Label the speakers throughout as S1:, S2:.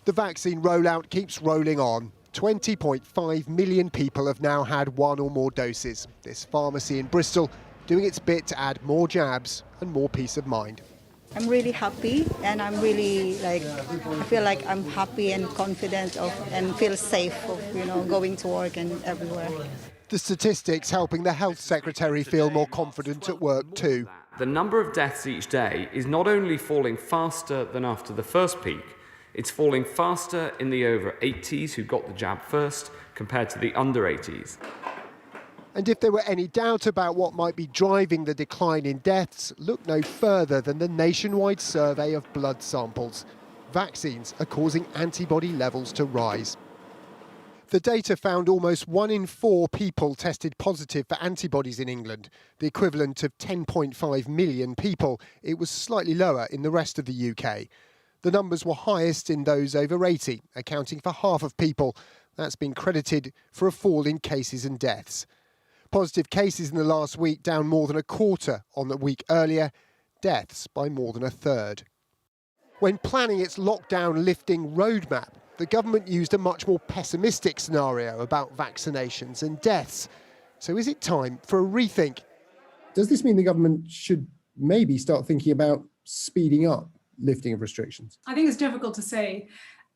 S1: The vaccine rollout keeps rolling on. 20.5 million people have now had one or more doses. This pharmacy in Bristol doing its bit to add more jabs and more peace of mind.
S2: I'm really happy, and I'm really I feel like I'm happy and confident and feel safe of, going to work and everywhere.
S1: The statistics helping the Health Secretary feel more confident at work too.
S3: The number of deaths each day is not only falling faster than after the first peak, it's falling faster in the over 80s who got the jab first compared to the under 80s.
S1: And if there were any doubt about what might be driving the decline in deaths, look no further than the nationwide survey of blood samples. Vaccines are causing antibody levels to rise. The data found almost 1 in 4 people tested positive for antibodies in England, the equivalent of 10.5 million people. It was slightly lower in the rest of the UK. The numbers were highest in those over 80, accounting for half of people. That's been credited for a fall in cases and deaths. Positive cases in the last week down more than a quarter on the week earlier, deaths by more than a third. When planning its lockdown lifting roadmap, the government used a much more pessimistic scenario about vaccinations and deaths. So is it time for a rethink?
S4: Does this mean the government should maybe start thinking about speeding up lifting of restrictions?
S5: I think it's difficult to say.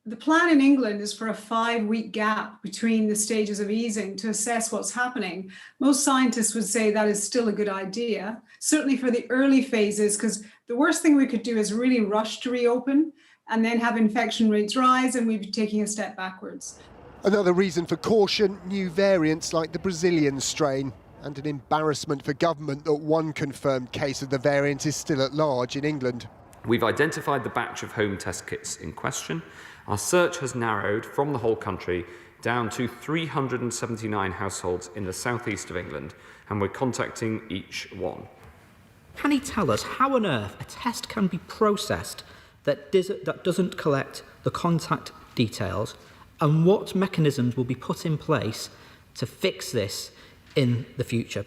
S5: The plan in England is for a 5-week gap between the stages of easing to assess what's happening. Most scientists would say that is still a good idea, certainly for the early phases, because the worst thing we could do is really rush to reopen and then have infection rates rise and we'd be taking a step backwards.
S1: Another reason for caution, new variants like the Brazilian strain, and an embarrassment for government that one confirmed case of the variant is still at large in England.
S3: We've identified the batch of home test kits in question. Our search has narrowed from the whole country down to 379 households in the southeast of England, and we're contacting each one.
S6: Can he tell us how on earth a test can be processed that doesn't collect the contact details, and what mechanisms will be put in place to fix this in the future?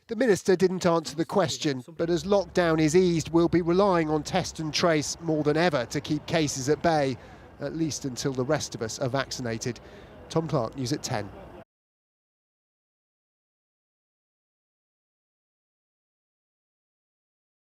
S1: The Minister didn't answer the question, but as lockdown is eased, we'll be relying on test and trace more than ever to keep cases at bay, at least until the rest of us are vaccinated. Tom Clark, News at 10.